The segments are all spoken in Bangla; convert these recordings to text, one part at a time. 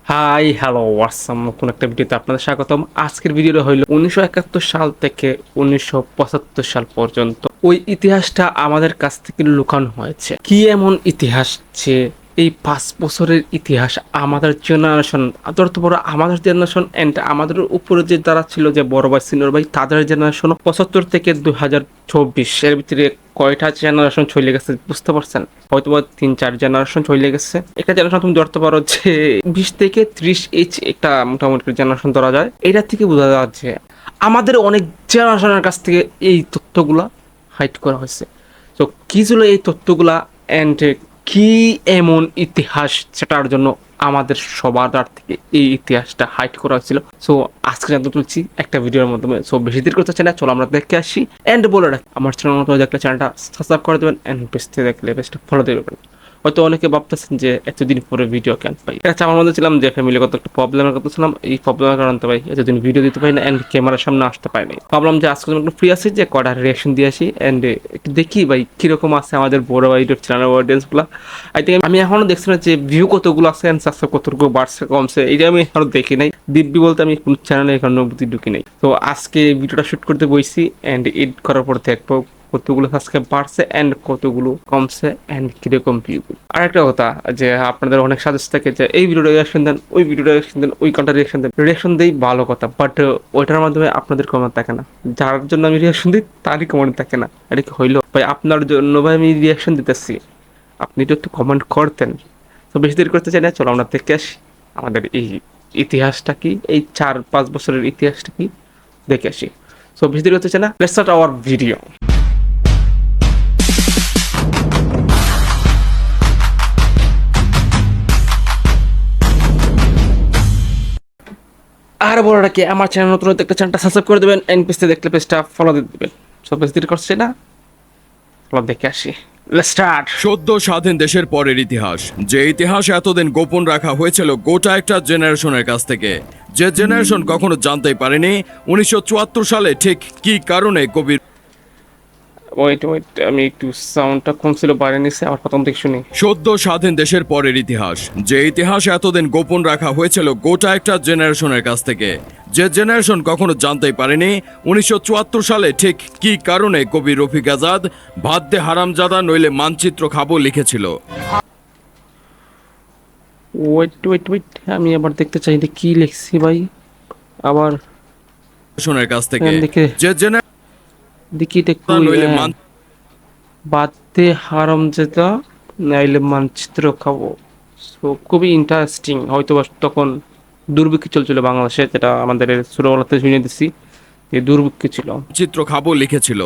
হাই হ্যালো ওয়াটসঅ্যাপ নতুন একটা ভিডিওতে আপনাদের স্বাগতম। আজকের ভিডিওটা হইল 1971 সাল থেকে 1975 সাল পর্যন্ত ওই ইতিহাসটা আমাদের কাছ থেকে লুকানো হয়েছে। কি এমন ইতিহাস যে এই 5 বছরের ইতিহাস আমাদের জেনারেশন, যত বড় আমাদের জেনারেশন এন্ড আমাদের উপরে যে যারা ছিল, যে বড় ভাই সিনিয়র ভাই, তাদের জেনারেশন 75 থেকে 2024 এর ভিতরে কয়টা জেনারেশন চলে গেছে বুঝতে পারছেন? হয়তো বা 3-4 জেনারেশন চলে গেছে। একটা জেনারেশন তুমি ধরতে পারো যে 20 থেকে 30 এইচ, একটা মোটামুটি জেনারেশন ধরা যায়। এটা থেকে বোঝা যাচ্ছে আমাদের অনেক জেনারেশনের কাছ থেকে এই তথ্যগুলা হাইড করা হয়েছে। তো কি ছিল এই তথ্যগুলা এন্ড কি এমন ইতিহাস সেটার জন্য আমাদের সবার থেকে এই ইতিহাসটা হাইড করা হয়েছিল। সো আজকে জানতে তুলছি একটা ভিডিওর মাধ্যমে। সো বেশি দেরি করতে চাই না, চলো আমরা দেখে আসি। এন্ড বলে রাখি, আমার চ্যানেল নতুন দেখলে চ্যানেলটা সাবস্ক্রাইব করে দেবেন এন্ড পেজতে দেখলে পেজটা ফলো দেবেন। হয়তো অনেকে ভাবতেছেন যে এতদিন পরে ভিডিও কেন পাই। এটা আমার মধ্যে ছিলাম যে ফ্যামিলিগত একটা প্রবলেমের কথা ছিলাম। এই প্রবলেমের কারণে তো ভাই এতদিন ভিডিও দিতে পারি না এন্ড ক্যামেরার সামনে আসতে পারি নাই। ভাবলাম যে আজকে একটু ফ্রি আছি, যে কটা রিয়াকশন দিয়ে আসি এন্ড দেখি ভাই কিরকম আছে আমাদের বড় ভাই ইউটিউব চ্যানেলের অডিয়েন্সগুলো। আই থিঙ্ক আমি এখনো দেখছি না যে ভিউ কতগুলো আছে এন্ড সাবস্ক্রাইব কতটুকু বাড়ছে কমছে, এটা আমি এখনো দেখি নাই। দিব্যি বলতে আমি কোন চ্যানেলে এখনো অবধি ঢুকি নাই। তো আজকে ভিডিওটা শুট করতে বসছি এন্ড এডিট করার পর দেখবো কতগুলো সাবস্ক্রাইব বাড়ছে এন্ড কতগুলো কমছে এন্ড কিরকম ভিউ। আর একটা কথা, যে আপনাদের অনেক সাজেস্ট থাকে যে এই ভিডিওটা রিয়াকশন দেন, ওই ভিডিওটা রিয়াকশন দেন, ওই কন্টেন্ট রিয়াকশন দেন। রিয়াকশন দেই ভালো কথা, বাট ওইটার মাধ্যমে আপনাদের কমেন্ট থাকে না। যার জন্য আমি রিয়াকশন দিই তারই কমেন্ট থাকে না। এটা কি হইলো ভাই? আপনার জন্য ভাই আমি রিয়াকশন দিতেছি, আপনি তো একটু কমেন্ট করতেন। তো বেশি দেরি করতে চাই না, চলো আমরা দেখে আসি আমাদের এই ইতিহাসটা কি, এই 4-5 বছরের ইতিহাসটা কি দেখে আসি। সো বেশি দেরি করতে চাই না, লেটস স্টার্ট আওয়ার ভিডিও। আর বড়টা কি, আমার চ্যানেল নতুন একটা চ্যানেলটা সাবস্ক্রাইব করে দেবেন এন্ড পেজতে দেখলে পেজটা ফলো দিয়ে দেবেন। সব বেশি দেরি করছে না, ফলো দেখে আসি। Let's start. সদ্য স্বাধীন দেশের পরের ইতিহাস, যে ইতিহাস এতদিন গোপন রাখা হয়েছিল গোটা একটা জেনারেশনের কাছ থেকে, যে জেনারেশন কখনো জানতেই পারেনি 1974 সালে ঠিক কি কারণে কবির ওয়েট আমি একটু সাউন্ডটা কম ছিল, বাইরে নিচ্ছে, আমার প্রথম থেকে শুনি। সদ্য স্বাধীন দেশের পরের ইতিহাস, যে ইতিহাস এতদিন গোপন রাখা হয়েছিল গোটা একটা জেনারেশনের কাছ থেকে, যে জেনারেশন কখনো জানতেই পারেনি 1974 সালে ঠিক কি কারণে কবি রফিক আজাদ ভাত দে হারামজাদা নইলে মানচিত্র খাবো লিখেছিল। ওয়েট আমি আবার দেখতে চাই যে কি লিখছি ভাই। আবার শোনের কাছ থেকে, দেখে যে দেখি দেখো নইলে মান বাদে হারাম যেটা নাইলে মানচিত্র খাবো। সো খুবই ইন্টারেস্টিং। হয়তো বা তখন দুর্ভিক্ষ চলছিল বাংলাদেশে, যেটা আমাদের ছোটবেলাতে শুনে দিচ্ছি যে দুর্ভিক্ষ ছিল। চিত্র খাবো লিখেছিল।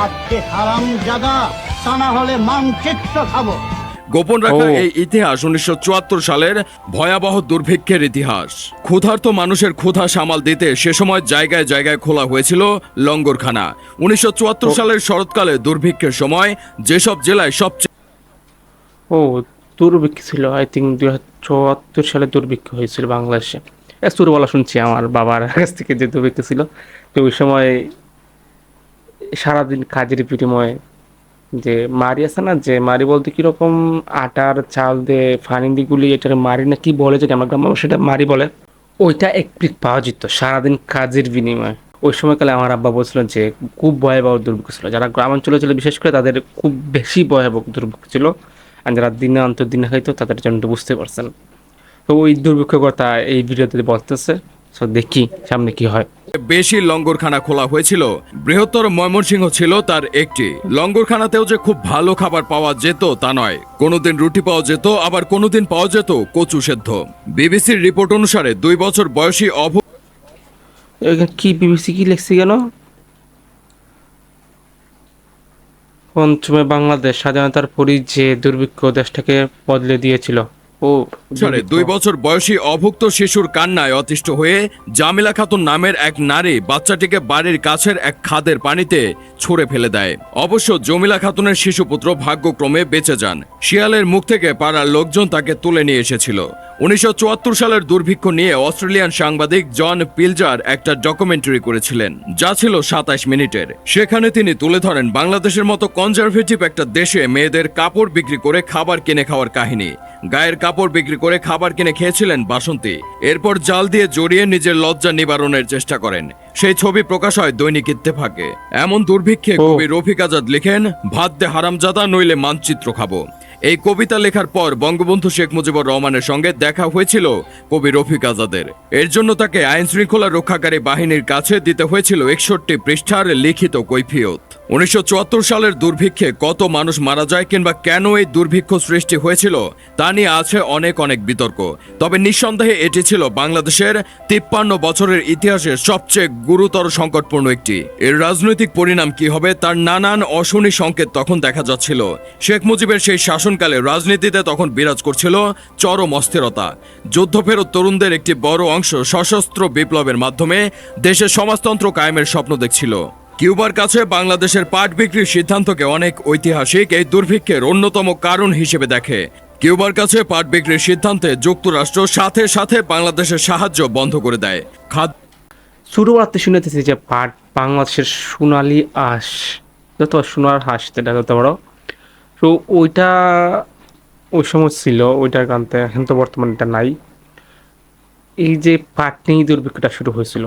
আজকে হারামজাদা, তা না হলে মানচিত্র খাবো। গোপন রাখা এই ইতিহাস 1974 সালের ভয়াবহ দুর্ভিক্ষের ইতিহাস। ক্ষুধার্ত মানুষের ক্ষুধা সামাল দিতে সে সময় জায়গায় জায়গায় খোলা হয়েছিল লঙ্গরখানা। 1974 সালের শরৎকালে দুর্ভিক্ষের সময় যেসব জেলায় সবচেয়ে দুর্ভিক্ষ ছিল, আই থিঙ্ক 2074 সালে দুর্ভিক্ষ হয়েছিল বাংলাদেশে। ছোটবেলা শুনছি আমার বাবার কাছ থেকে যে দুর্ভিক্ষ ছিল, তো ওই সময় সারাদিন কাজের বিনিময়ে যে মারি আছে না, যে মারি বলতে কিরকম আটার চাল দিয়ে ফানি দিগুলি, এটার মারি না কি বলে, যদি আমার গ্রাম সেটা মারি বলে, ওইটা এক প্লেট পাওয়া যেত সারাদিন কাজের বিনিময়ে। ওই সময়কালে আমার আব্বা বলছিল যে খুব ভয়াবহ দুর্ভিক্ষ ছিল, যারা গ্রামাঞ্চলে ছিল বিশেষ করে তাদের খুব বেশি ভয়াবহ দুর্ভিক্ষ ছিল, আর যারা দিনে অন্তর দিনে খাইতো তাদের জন্য বুঝতে পারছেন। তো ওই দুর্ভিক্ষ কথা এই ভিডিওতে বলতেছে। সো দেখি সামনে কি হয়। বেশি লঙ্গরখানা খোলা হয়েছিল, বৃহত্তর ময়মনসিংহ ছিল তার একটি। লঙ্গরখানাতেও যে খুব ভালো খাবার পাওয়া যেত তা নয়, কোনোদিন রুটি পাওয়া যেত, আবার কোনোদিন পাওয়া যেত কচু সেদ্ধ। বিবিসির রিপোর্ট অনুসারে 2 বছর বয়সী কি বিবিসি কি লিখছি কেন? পঞ্চমে বাংলাদেশ স্বাধীনতার পরই যে দুর্ভিক্ষ দেশটাকে বদলে দিয়েছিল। 2 বছর বয়সী অভুক্ত শিশুর কান্নায় অতিষ্ঠ হয়ে জামিলা খাতুন নামের এক নারী বাচ্চাটিকে বাড়ির কাছের এক খাদের পানিতে ছুঁড়ে ফেলে দেয়। অবশ্য জমিলা খাতুনের শিশুপুত্র ভাগ্যক্রমে বেঁচে যান। শিয়ালের মুখ থেকে পাড়ার লোকজন তাকে তুলে নিয়ে এসেছিল। 1974 সালের দুর্ভিক্ষ নিয়ে অস্ট্রেলিয়ান সাংবাদিক জন পিলজার একটা ডকুমেন্টারি করেছিলেন, যা ছিল 27 মিনিটের। সেখানে তিনি তুলে ধরেন বাংলাদেশের মতো কনজারভেটিভ একটা দেশে মেয়েদের কাপড় বিক্রি করে খাবার কিনে খাওয়ার কাহিনী। গায়ের কাপড় বিক্রি করে খাবার কিনে খেয়েছিলেন বাসন্তী। এরপর জাল দিয়ে জড়িয়ে নিজের লজ্জা নিবারণের চেষ্টা করেন। সেই ছবি প্রকাশ হয় দৈনিক ইত্তেফাকে। এমন দুর্ভিক্ষে কবি রফিক আজাদ লিখেন, ভাত দে হারামজাদা নইলে মানচিত্র খাবো। এই কবিতা লেখার পর বঙ্গবন্ধু শেখ মুজিবুর রহমানের সঙ্গে দেখা হয়েছিল কবি রফিক আজাদের। এর জন্য তাকে আইন শৃঙ্খলা রক্ষাকারী বাহিনীর কাছে দিতে হয়েছিল 61 পৃষ্ঠার লিখিত কৈফিয়ত। 1974 সালের দুর্ভিক্ষে কত মানুষ মারা যায় কিংবা কেন এই দুর্ভিক্ষ সৃষ্টি হয়েছিল তা নিয়ে আছে অনেক বিতর্ক। তবে নিঃসন্দেহে এটি ছিল বাংলাদেশের 53 বছরের ইতিহাসের সবচেয়ে গুরুতর সংকটপূর্ণ একটি। এর রাজনৈতিক পরিণাম কি হবে তার নানান অশনি সংকেত তখন দেখা যাচ্ছিল। শেখ মুজিবের সেই শাসনকালে রাজনীতিতে তখন বিরাজ করছিল চরম অস্থিরতা। যুদ্ধফেরত তরুণদের একটি বড় অংশ সশস্ত্র বিপ্লবের মাধ্যমে দেশের সমাজতন্ত্র কায়েমের স্বপ্ন দেখছিল। কিউবার কাছে বাংলাদেশের পাট বিক্রির সিদ্ধান্তকে অনেক ঐতিহাসিক এই দুর্ভিক্ষের অন্যতম কারণ হিসেবে দেখে। কিউবার কাছে পাট বিক্রির সিদ্ধান্তে যুক্তরাষ্ট্র সাথে সাথে বাংলাদেশের সাহায্য বন্ধ করে দেয়। শুরুতে শুনেতেছি যে পাট বাংলাদেশের সোনালী আঁশ, যত সোনার হাঁস যেটা যত বড়, তো ওইটা ওই সময় ছিল, ওইটার কারণে এখন তো বর্তমানে এটা নাই। এই যে পাট নিয়ে দুর্ভিক্ষটা শুরু হয়েছিল,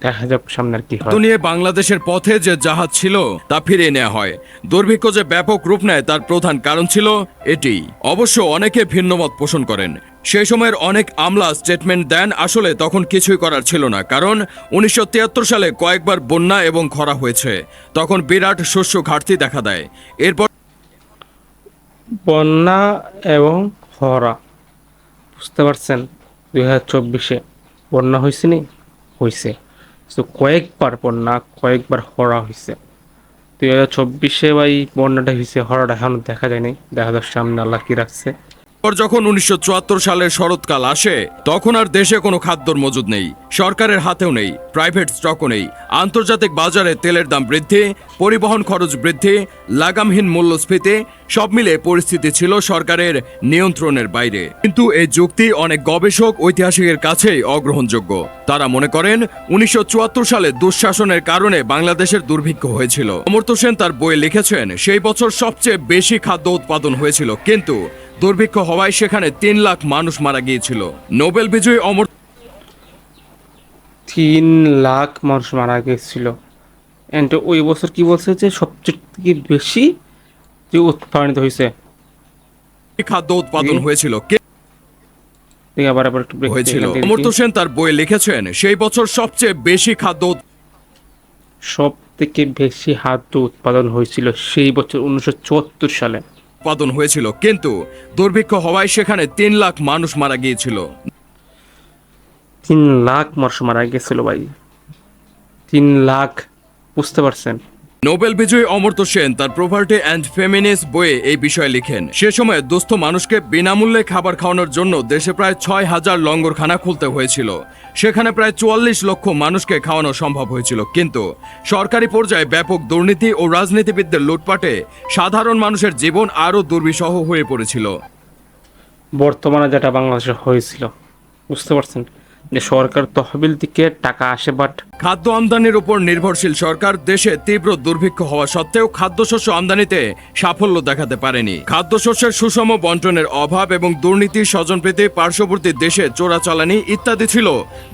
দেখা যাক সামনে আর কি হয়। নিয়ে বাংলাদেশের পথে যে জাহাজ ছিল তা ফিরিয়ে নেওয়া হয়। দুর্ভিক্ষ যে ব্যাপক রূপ নেয় তার প্রধান কারণ ছিল এটি। অবশ্য অনেকে ভিন্ন মত পোষণ করেন। সেই সময়ের অনেক আমলা স্টেটমেন্ট দেন আসলে তখন কিছুই করার ছিল না, কারণ 1973 সালে কয়েকবার বন্যা এবং খরা হয়েছে। তখন বিরাট শস্য ঘাটতি দেখা দেয়। এরপর বন্যা এবং খরা, বুঝতে পারছেন, 2024-এ বন্যা হয়েছে নি, হয়েছে। তো কয়েকবার বন্যা, কয়েকবার খরা হয়েছে। 2024-এ ভাই বন্যাটা হয়েছে, খরাটা এখনো দেখা যায়নি। দেখা যাক সামনে আল্লাহ কি রাখছে। যখন 1974 সালের শরৎকাল আসে তখন আর দেশে কোনো খাদ্যর মজুদ নেই, সরকারের হাতেও নেই, প্রাইভেট স্টকও নেই। আন্তর্জাতিক বাজারে তেলের দাম বৃদ্ধি, পরিবহন খরচ বৃদ্ধি, লাগামহীন মূল্যস্ফীতি, সব মিলে পরিস্থিতি ছিল সরকারের নিয়ন্ত্রণের বাইরে। কিন্তু এই যুক্তি অনেক গবেষক ঐতিহাসিকের কাছেই অগ্রহণযোগ্য। তারা মনে করেন 1974 সালে দুঃশাসনের কারণে বাংলাদেশের দুর্ভিক্ষ হয়েছিল। অমর্ত্য সেন তার বইয়ে লিখেছেন, সেই বছর সবচেয়ে বেশি খাদ্য উৎপাদন হয়েছিল, কিন্তু দুর্ভিক্ষ হওয়ায় সেখানে 3 লাখ মানুষ মারা গিয়েছিল। নোবেল বিজয়ী 3 লাখ মানুষ মারা গেছিল। এন্ড ওই বছর কি বলছে যে সবচেয়ে বেশি যে উৎপাদিত হয়েছে, খাদ্য উৎপাদন হয়েছিল আবার একটু break হয়েছিল। দিয়ে অমর্ত্য সেন তার বইয়ে লিখেছেন, সেই বছর সবচেয়ে বেশি সব থেকে বেশি খাদ্য উৎপাদন হয়েছিল সেই বছর 1974 সালে উৎপাদন হয়েছিল, কিন্তু দুর্ভিক্ষ হওয়ায় সেখানে 3 লাখ মানুষ মারা গিয়েছিল। 3 লাখ মানুষ মারা গেছিল ভাই, 3 লাখ, বুঝতে পারছেন। নোবেল বিজয়ী অমর্ত্য সেন তার প্রপার্টি অ্যান্ড ফেমিনিস্ট বইয়ে এই বিষয়ে লিখেন, সে সময় দুস্থ মানুষকে বিনামূল্যে খাবার খাওয়ানোর জন্য দেশে প্রায় 6,000 লঙ্গরখানা খুলতে হয়েছিল। সেখানে প্রায় 44 লক্ষ মানুষকে খাওয়ানো সম্ভব হয়েছিল, কিন্তু সরকারি পর্যায়ে ব্যাপক দুর্নীতি ও রাজনীতিবিদদের লুটপাটে সাধারণ মানুষের জীবন আরও দুর্বিষহ হয়ে পড়েছিল। বর্তমানে যেটা বাংলাদেশে হয়েছিল, বুঝতে পারছেন, যে সরকার তহবিল থেকে টাকা আসে, বাট খাদ্য আমদানির উপর নির্ভরশীল সরকার দেশে তীব্র দুর্ভিক্ষ হওয়া সত্ত্বেও খাদ্যশস্য আমদানিতে সাফল্য দেখাতে পারেনি। খাদ্যশস্যের সুষম বন্টনের অভাব এবং দুর্নীতি, স্বজনপ্রীতি, পার্শ্ববর্তী দেশে চোরাচালানি ইত্যাদি ছিল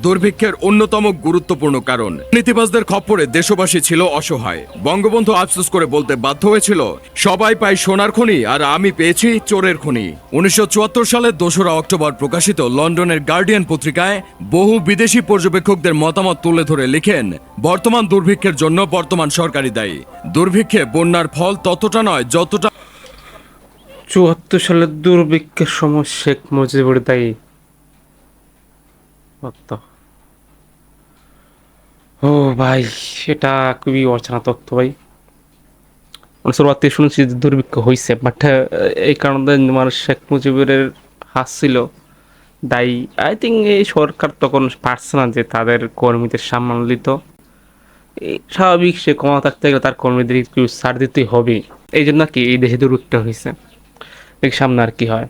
দুর্ভিক্ষের অন্যতম গুরুত্বপূর্ণ কারণ। নীতিবাজদের খপ্পরে দেশবাসী ছিল অসহায়। বঙ্গবন্ধু আফসোস করে বলতে বাধ্য হয়েছিল, সবাই পায় সোনার খনি আর আমি পেয়েছি চোরের খনি। 1974 সালের 2রা অক্টোবর প্রকাশিত লন্ডনের গার্ডিয়ান পত্রিকায় বহু বিদেশি পর্যবেক্ষকদের মতামত তুলে ধরে লিখেন, বর্তমান দুর্ভিক্ষের জন্য বর্তমান সরকারই দায়ী। দুর্ভিক্ষে বন্যার ফল ততটা নয় যতটা 74 সালের দুর্ভিক্ষের সময় শেখ মুজিবুর দায়ী। ও ভাই, সেটা খুবই অচেনা তথ্য ভাই। শুরুতে শুনেছি যে দুর্ভিক্ষ হয়েছে, বাট এই কারণে মানে শেখ মুজিবুরের হাত ছিল দায়ী। আই থিঙ্ক এই সরকার তখন পারছে না যে তাদের কর্মীদের সম্মান দিত। স্বাভাবিক, সে ক্ষমতা থাকতে গেলে তার কর্মীদের একটু ছাড় দিতেই হবে। এই জন্য কি এই দেশে দূরত্ব হয়েছে। সামনে আর কি হয়।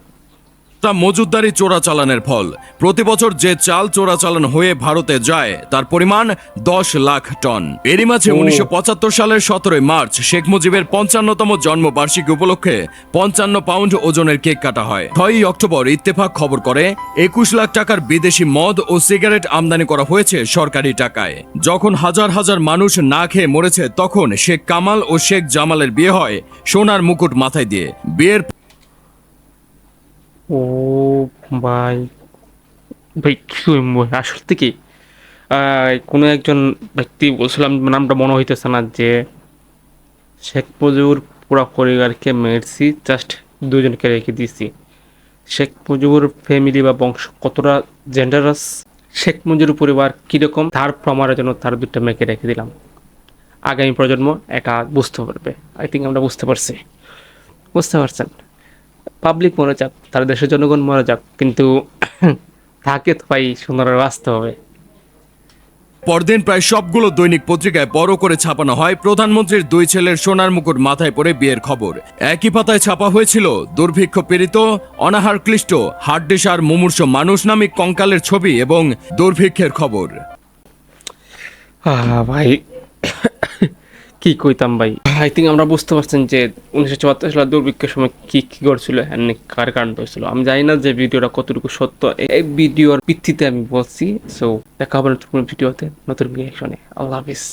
তা মজুতদারি চোরাচালানের ফল। প্রতি বছর যে চাল চোরাচালান হয়ে ভারতে যায় তার পরিমাণ 10 লাখ টন। এরই মাঝে 1975 সালের 17 মার্চ শেখ মুজিবের 55তম জন্মবার্ষিকী উপলক্ষে 55 পাউন্ড ওজনের কেক কাটা হয়। 6 অক্টোবর ইত্তেফাক খবর করে 21 লাখ টাকার বিদেশি মদ ও সিগারেট আমদানি করা হয়েছে সরকারি টাকায়। যখন হাজার হাজার মানুষ না খেয়ে মরেছে তখন শেখ কামাল ও শেখ জামালের বিয়ে হয় সোনার মুকুট মাথায় দিয়ে। বিয়ের ও ভাই ভাই কি আসলে কি কোনো একজন ব্যক্তি বলছিলাম, নামটা মনে হইতেছে না, যে শেখ মুজিবুর পুরো পরিবারকে মেরেছি, জাস্ট দুজনকে রেখে দিয়েছি। শেখ মুজিবুর ফ্যামিলি বা বংশ কতটা জেন্ডারাস, শেখ মুজিবুর পরিবার কীরকম, তার প্রমাণের জন্য তার দুটো মেয়েকে রেখে দিলাম। আগামী প্রজন্ম এটা বুঝতে পারবে। আই থিঙ্ক আমরা বুঝতে পারছি, বুঝতে পারছেন। পাবলিক মরে যাক, তার দেশের জনগণ মরে যাক, কিন্তু তাকে তো ভাই সুন্দর বাঁচতে হবে। পরদিন প্রায় সবগুলো দৈনিক পত্রিকায় বড় করে ছাপানো হয় প্রধানমন্ত্রীর 2 ছেলের সোনার মুকুট মাথায় পরে বিয়ের খবর। একই পাতায় ছাপা হয়েছিল দুর্ভিক্ষ পীড়িত, অনাহার ক্লিষ্ট, হাড্ডিসার মুমূর্ষ মানুষ নামিক কঙ্কালের ছবি এবং দুর্ভিক্ষের খবর। ভাই কি কইতাম ভাই। আই থিঙ্ক আমরা বুঝতে পারছেন যে 1974 সালের দুর্ভিক্ষের সময় কি কি করছিল, কার কাণ্ড হয়েছিল। আমি জানি না যে ভিডিওটা কতটুকু সত্য, এই ভিডিওর ভিত্তিতে আমি বলছি। সো দেখা হবে নতুন ভিডিওতে, নতুন রিঅ্যাকশনে। আল্লাহ হাফিজ।